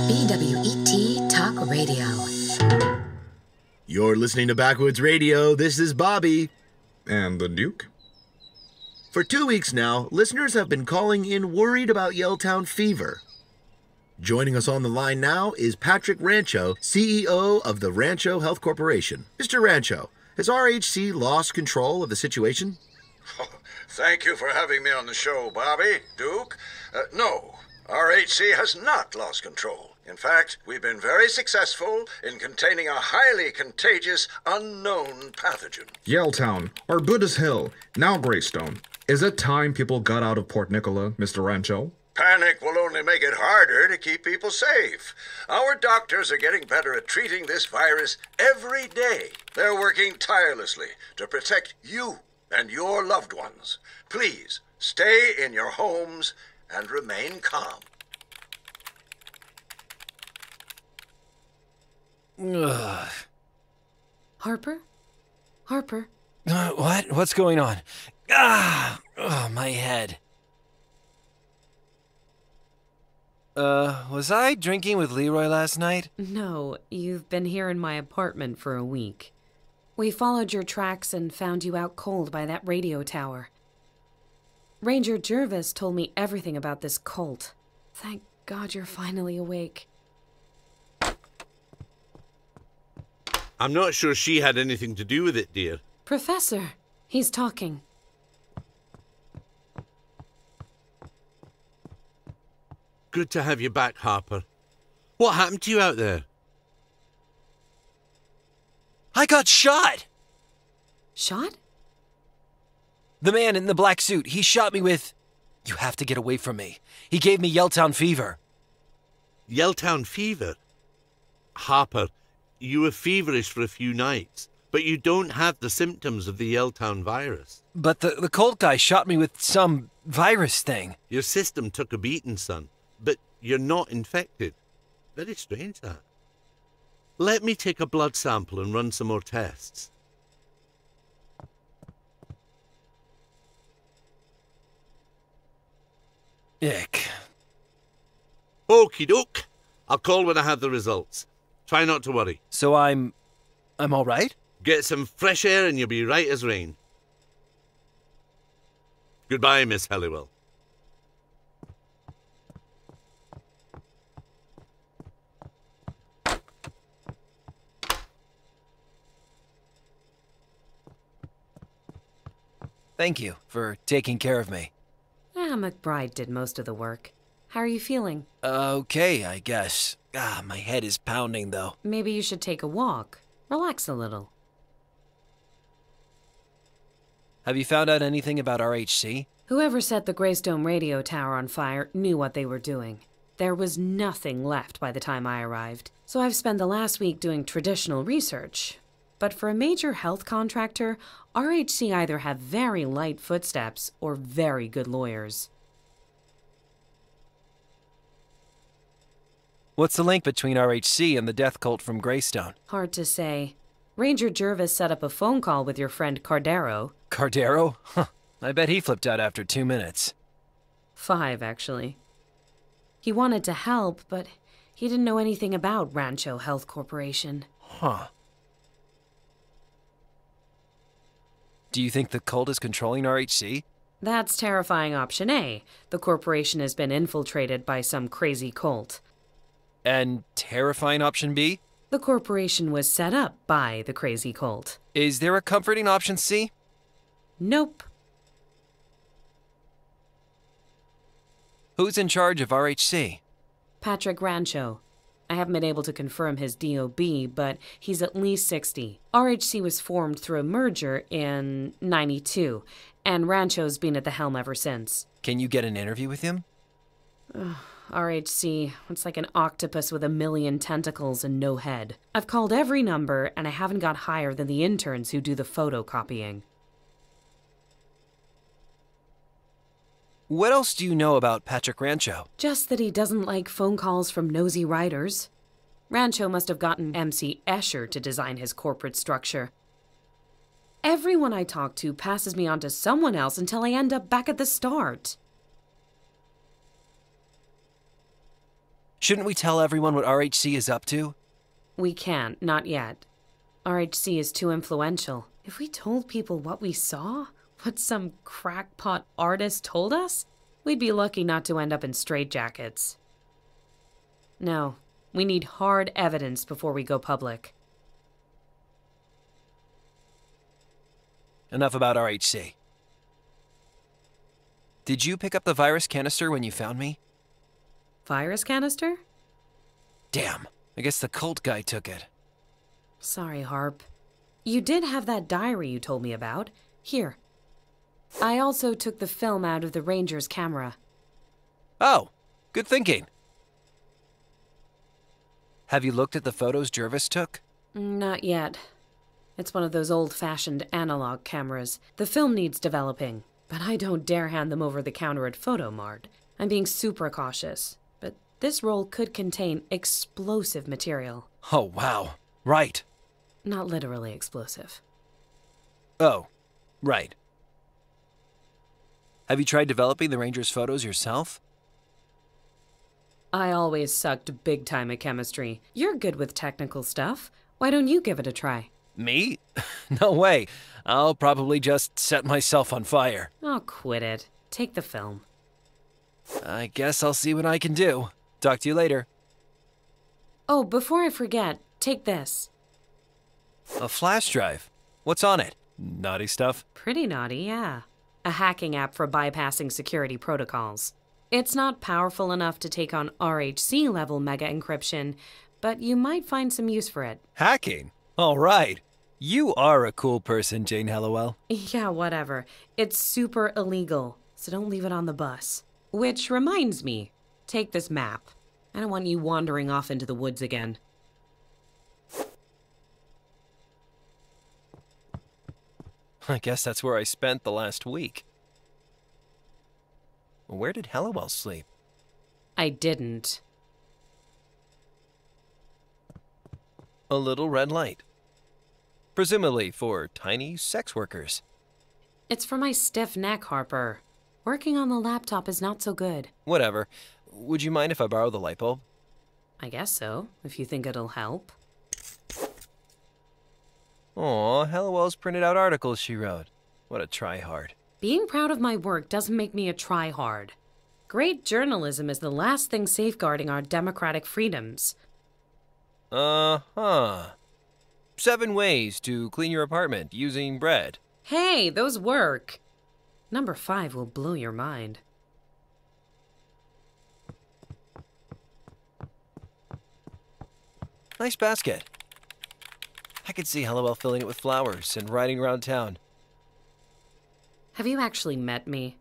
BWET Talk Radio. You're listening to Backwoods Radio. This is Bobby. And the Duke. For 2 weeks now, listeners have been calling in worried about Yelltown fever. Joining us on the line now is Patrick Rancho, CEO of the Rancho Health Corporation. Mr. Rancho, has RHC lost control of the situation? Oh, thank you for having me on the show, Bobby, Duke. No, RHC has not lost control. In fact, we've been very successful in containing a highly contagious, unknown pathogen. Yelltown, Arbutus Hill, now Greystone. Is it time people got out of Port Nicola, Mr. Rancho? Panic will only make it harder to keep people safe. Our doctors are getting better at treating this virus every day. They're working tirelessly to protect you and your loved ones. Please, stay in your homes and remain calm. Ugh. Harper? Harper? What? What's going on? Ah! Oh, my head. Was I drinking with Leroy last night? No, you've been here in my apartment for a week. We followed your tracks and found you out cold by that radio tower. Ranger Jervis told me everything about this cult. Thank God you're finally awake. I'm not sure she had anything to do with it, dear. Professor, he's talking. Good to have you back, Harper. What happened to you out there? I got shot! Shot? The man in the black suit, he shot me with... You have to get away from me. He gave me Yelltown fever. Yelltown fever? Harper, you were feverish for a few nights, but you don't have the symptoms of the Yelltown virus. But the cult guy shot me with some virus thing. Your system took a beating, son, but you're not infected. Very strange, that. Let me take a blood sample and run some more tests. Ick. Okie doke. I'll call when I have the results. Try not to worry. So I'm all right? Get some fresh air and you'll be right as rain. Goodbye, Miss Halliwell. Thank you for taking care of me. McBride did most of the work. How are you feeling? Okay, I guess. My head is pounding, though. Maybe you should take a walk. Relax a little. Have you found out anything about RHC? Whoever set the Greystone radio tower on fire knew what they were doing. There was nothing left by the time I arrived, so I've spent the last week doing traditional research. But for a major health contractor, RHC either have very light footsteps or very good lawyers. What's the link between RHC and the death cult from Greystone? Hard to say. Ranger Jervis set up a phone call with your friend Cardero. Cardero? Huh. I bet he flipped out after 2 minutes. 5, actually. He wanted to help, but he didn't know anything about Rancho Health Corporation. Huh. Do you think the cult is controlling RHC? That's terrifying option A. The corporation has been infiltrated by some crazy cult. And terrifying option B? The corporation was set up by the crazy cult. Is there a comforting option C? Nope. Who's in charge of RHC? Patrick Rancho. I haven't been able to confirm his DOB, but he's at least 60. RHC was formed through a merger in '92, and Rancho's been at the helm ever since. Can you get an interview with him? RHC, it's like an octopus with 1,000,000 tentacles and no head. I've called every number, and I haven't got higher than the interns who do the photocopying. What else do you know about Patrick Rancho? Just that he doesn't like phone calls from nosy writers. Rancho must have gotten MC Escher to design his corporate structure. Everyone I talk to passes me on to someone else until I end up back at the start. Shouldn't we tell everyone what RHC is up to? We can't, not yet. RHC is too influential. If we told people what we saw, what some crackpot artist told us, we'd be lucky not to end up in straitjackets. No, we need hard evidence before we go public. Enough about RHC. Did you pick up the virus canister when you found me? Virus canister? Damn, I guess the cult guy took it. Sorry, Harp. You did have that diary you told me about. Here. I also took the film out of the Ranger's camera. Oh, good thinking. Have you looked at the photos Jervis took? Not yet. It's one of those old-fashioned analog cameras. The film needs developing, but I don't dare hand them over the counter at Photomart. I'm being super cautious, but this roll could contain explosive material. Oh, wow. Right. Not literally explosive. Oh, right. Have you tried developing the Ranger's photos yourself? I always sucked big time at chemistry. You're good with technical stuff. Why don't you give it a try? Me? No way. I'll probably just set myself on fire. Oh, quit it. Take the film. I guess I'll see what I can do. Talk to you later. Oh, before I forget, take this. A flash drive? What's on it? Naughty stuff? Pretty naughty, yeah. A hacking app for bypassing security protocols. It's not powerful enough to take on RHC level mega encryption, but you might find some use for it. Hacking? All right. You are a cool person, Jane Hallowell. Yeah, whatever. It's super illegal, so don't leave it on the bus. Which reminds me, take this map. I don't want you wandering off into the woods again. I guess that's where I spent the last week. Where did Hallowell sleep? I didn't. A little red light. Presumably for tiny sex workers. It's for my stiff neck, Harper. Working on the laptop is not so good. Whatever. Would you mind if I borrow the light bulb? I guess so, if you think it'll help. Aw, Hallowell's printed out articles she wrote. What a try-hard. Being proud of my work doesn't make me a try-hard. Great journalism is the last thing safeguarding our democratic freedoms. 7 ways to clean your apartment using bread. Hey, those work. Number 5 will blow your mind. Nice basket. I could see Hallowell filling it with flowers and riding around town. Have you actually met me?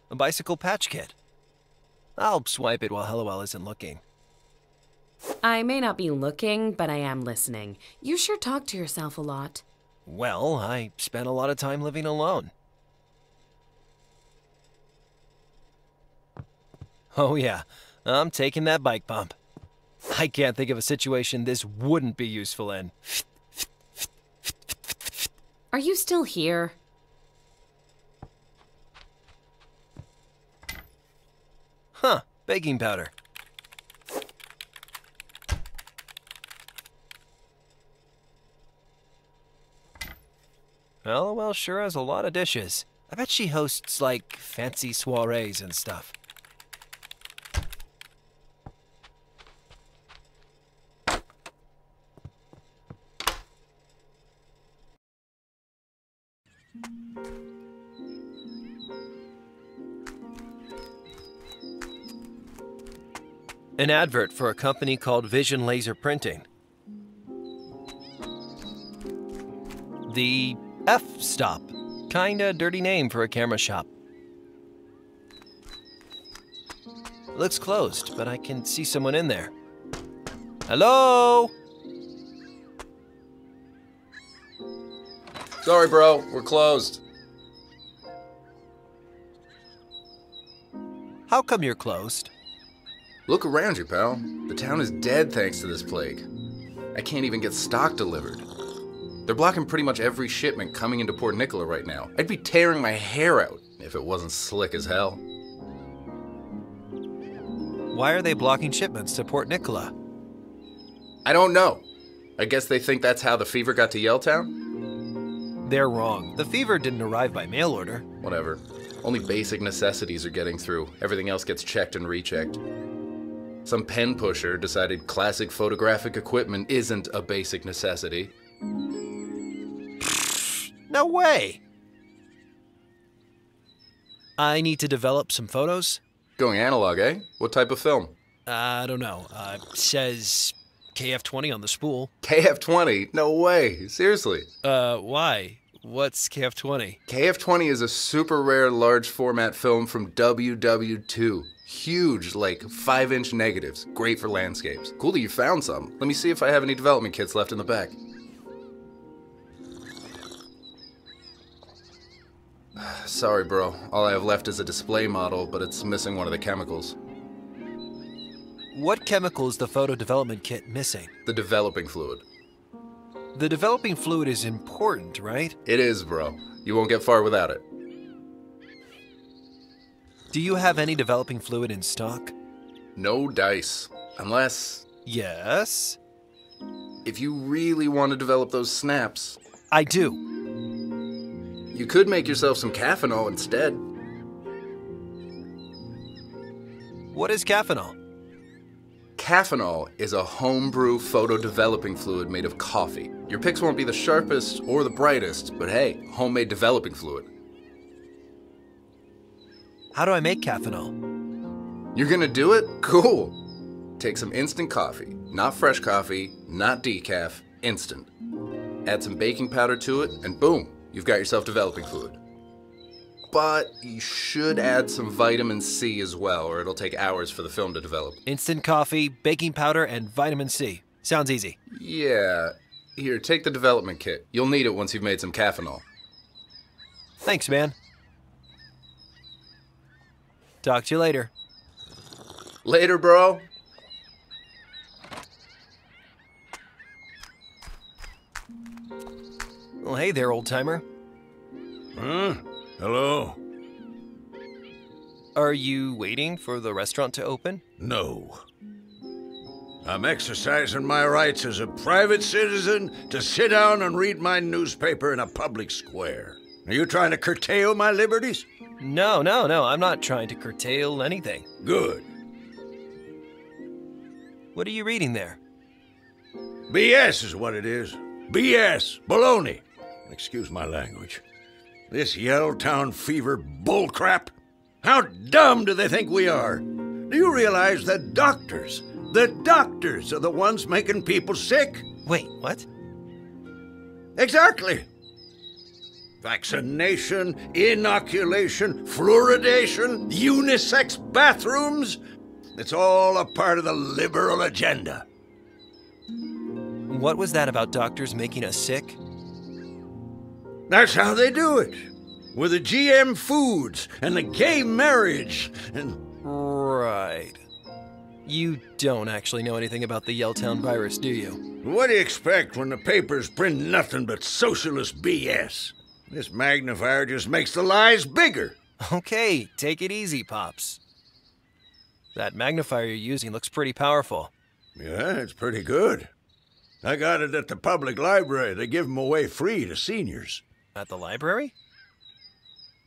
A bicycle patch kit. I'll swipe it while Hallowell isn't looking. I may not be looking, but I am listening. You sure talk to yourself a lot. Well, I spent a lot of time living alone. Oh yeah, I'm taking that bike bump. I can't think of a situation this wouldn't be useful in. Are you still here? Huh, baking powder. Hallowell sure has a lot of dishes. I bet she hosts, like, fancy soirees and stuff. An advert for a company called Vision Laser Printing. The F-Stop. Kinda dirty name for a camera shop. Looks closed, but I can see someone in there. Hello? Sorry, bro. We're closed. How come you're closed? Look around you, pal. The town is dead thanks to this plague. I can't even get stock delivered. They're blocking pretty much every shipment coming into Port Nicola right now. I'd be tearing my hair out if it wasn't slick as hell. Why are they blocking shipments to Port Nicola? I don't know. I guess they think that's how the fever got to Yelltown? They're wrong. The fever didn't arrive by mail order. Whatever. Only basic necessities are getting through. Everything else gets checked and rechecked. Some pen pusher decided classic photographic equipment isn't a basic necessity. No way! I need to develop some photos. Going analog, eh? What type of film? I don't know. Says KF20 on the spool. KF20? No way. Seriously. Why? What's KF20? KF20 is a super rare large format film from WW2. Huge, like 5-inch negatives. Great for landscapes. Cool that you found some. Let me see if I have any development kits left in the back. Sorry, bro. All I have left is a display model, but it's missing one of the chemicals. What chemical is the photo development kit missing? The developing fluid. The developing fluid is important, right? It is, bro. You won't get far without it. Do you have any developing fluid in stock? No dice. Unless... Yes? If you really want to develop those snaps... I do. You could make yourself some caffeinol instead. What is caffeinol? Caffeinol is a homebrew photo developing fluid made of coffee. Your pics won't be the sharpest or the brightest, but hey, homemade developing fluid. How do I make caffeinol? You're gonna do it? Cool. Take some instant coffee. Not fresh coffee, not decaf, instant. Add some baking powder to it, and boom, you've got yourself developing fluid. But you should add some vitamin C as well, or it'll take hours for the film to develop. Instant coffee, baking powder, and vitamin C. Sounds easy. Yeah. Here, take the development kit. You'll need it once you've made some caffeinol. Thanks, man. Talk to you later. Later, bro. Well, hey there, old-timer. Huh? Hello? Are you waiting for the restaurant to open? No. I'm exercising my rights as a private citizen to sit down and read my newspaper in a public square. Are you trying to curtail my liberties? No. I'm not trying to curtail anything. Good. What are you reading there? BS is what it is. BS. Baloney. Excuse my language. This Yelltown fever bullcrap? How dumb do they think we are? Do you realize that doctors are the ones making people sick? Wait, what? Exactly. Vaccination, inoculation, fluoridation, unisex bathrooms. It's all a part of the liberal agenda. What was that about doctors making us sick? That's how they do it. With the GM foods and the gay marriage and... Right. You don't actually know anything about the Yelltown virus, do you? What do you expect when the papers print nothing but socialist BS? This magnifier just makes the lies bigger. Okay, take it easy, Pops. That magnifier you're using looks pretty powerful. Yeah, it's pretty good. I got it at the public library. They give them away free to seniors. At the library?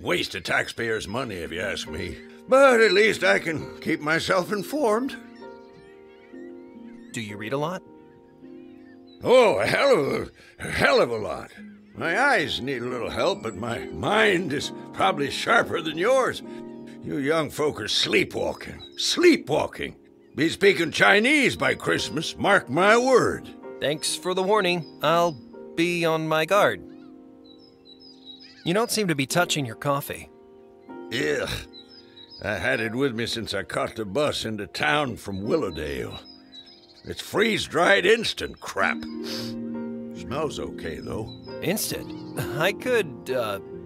Waste of taxpayers' money, if you ask me. But at least I can keep myself informed. Do you read a lot? Oh, a hell of a lot. My eyes need a little help, but my mind is probably sharper than yours. You young folk are sleepwalking. Sleepwalking. Be speaking Chinese by Christmas, mark my word. Thanks for the warning. I'll be on my guard. You don't seem to be touching your coffee. Ugh. I had it with me since I caught the bus into town from Willowdale. It's freeze-dried instant crap. Smells okay, though. Instant? I could,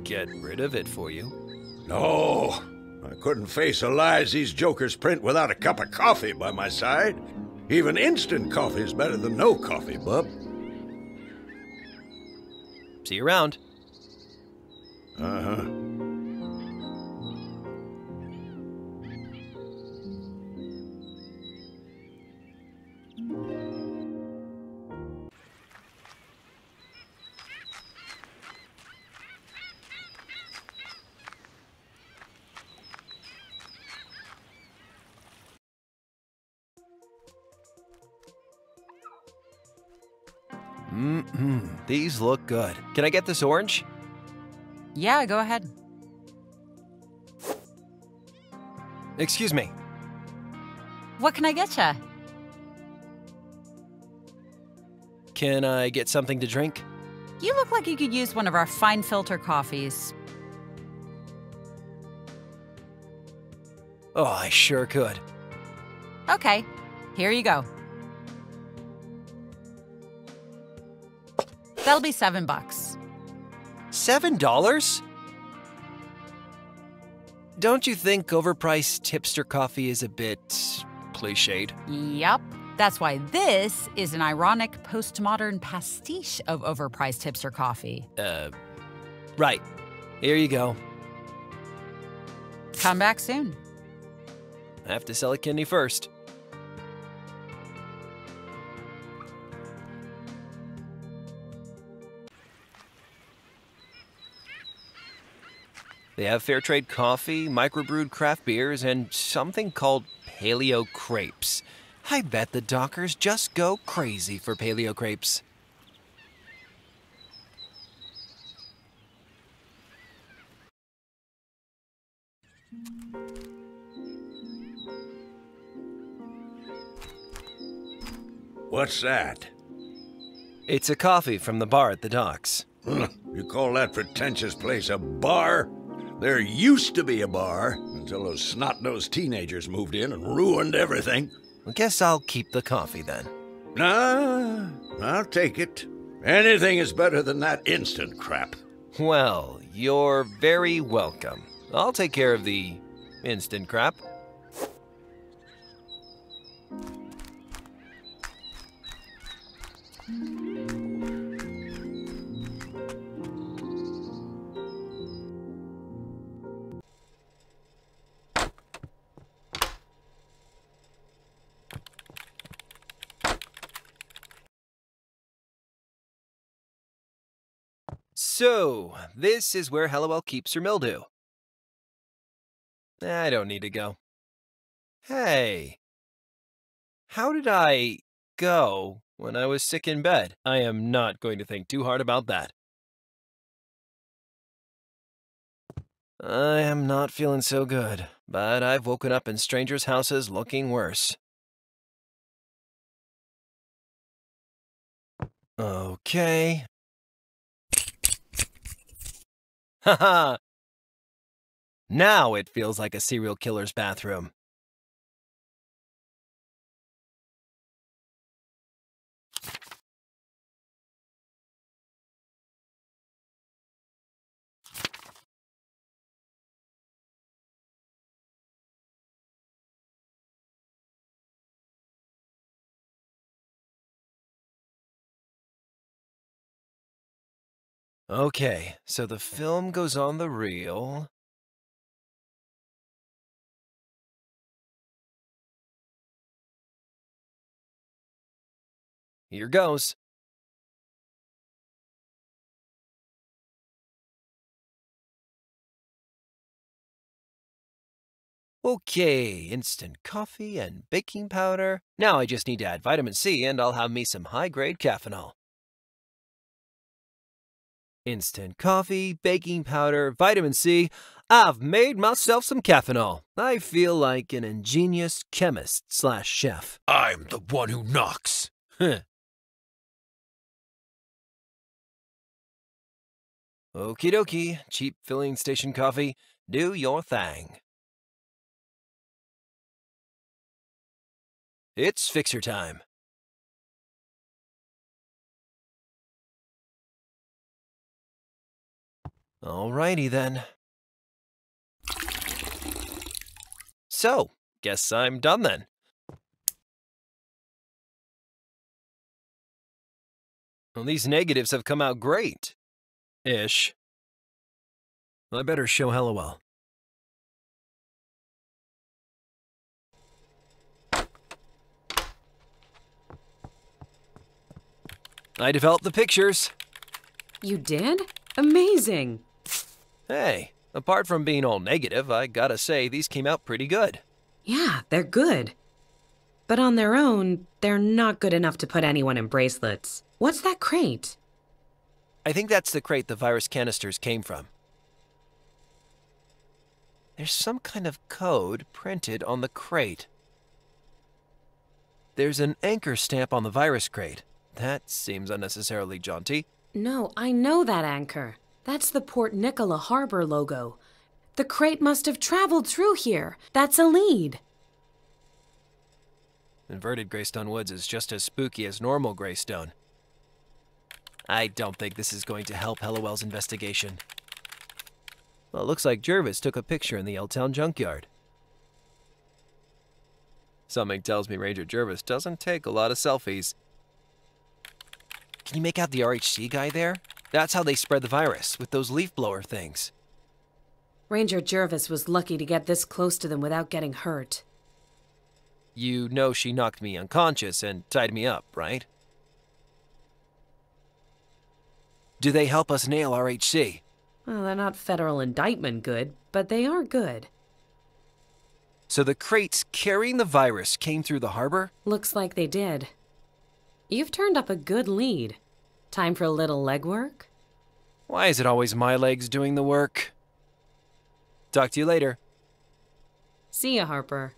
get rid of it for you. No, I couldn't face the lies these jokers print without a cup of coffee by my side. Even instant coffee is better than no coffee, bub. See you around. Uh-huh. These look good. Can I get this orange? Yeah, go ahead. Excuse me. What can I get ya? Can I get something to drink? You look like you could use one of our fine filter coffees. Oh, I sure could. Okay, here you go. That'll be $7. $7? Don't you think overpriced tipster coffee is a bit cliched? Yep. That's why this is an ironic postmodern pastiche of overpriced hipster coffee. Right. Here you go. Come back soon. I have to sell a kidney first. They have fair trade coffee, microbrewed craft beers, and something called paleo crepes. I bet the dockers just go crazy for paleo crepes. What's that? It's a coffee from the bar at the docks. You call that pretentious place a bar? There used to be a bar until those snot-nosed teenagers moved in and ruined everything. I guess I'll keep the coffee then. Nah, I'll take it. Anything is better than that instant crap. Well, you're very welcome. I'll take care of the instant crap. So, this is where Hallowell keeps her mildew. I don't need to go. Hey, how did I go when I was sick in bed? I am not going to think too hard about that. I am not feeling so good, but I've woken up in strangers' houses looking worse. Okay. Haha! Now it feels like a serial killer's bathroom. Okay, so the film goes on the reel. Here goes. Okay, instant coffee and baking powder. Now I just need to add vitamin C and I'll have me some high-grade caffeinol. Instant coffee, baking powder, vitamin C. I've made myself some caffeinol. I feel like an ingenious chemist/chef. I'm the one who knocks. Okie dokie, cheap filling station coffee. Do your thing. It's fixer time. Alrighty then. So, guess I'm done then. Well, these negatives have come out great. Ish. I better show Hallowell. I developed the pictures. You did? Amazing. Hey, apart from being all negative, I gotta say these came out pretty good. Yeah, they're good. But on their own, they're not good enough to put anyone in bracelets. What's that crate? I think that's the crate the virus canisters came from. There's some kind of code printed on the crate. There's an anchor stamp on the virus crate. That seems unnecessarily jaunty. No, I know that anchor. That's the Port Nicola Harbor logo. The crate must have traveled through here. That's a lead. Inverted Greystone Woods is just as spooky as normal Greystone. I don't think this is going to help Hellowell's investigation. Well, it looks like Jervis took a picture in the L-Town junkyard. Something tells me Ranger Jervis doesn't take a lot of selfies. Can you make out the RHC guy there? That's how they spread the virus, with those leaf blower things. Ranger Jervis was lucky to get this close to them without getting hurt. You know she knocked me unconscious and tied me up, right? Do they help us nail RHC? Well, they're not federal indictment good, but they are good. So the crates carrying the virus came through the harbor? Looks like they did. You've turned up a good lead. Time for a little legwork? Why is it always my legs doing the work? Talk to you later. See ya, Harper.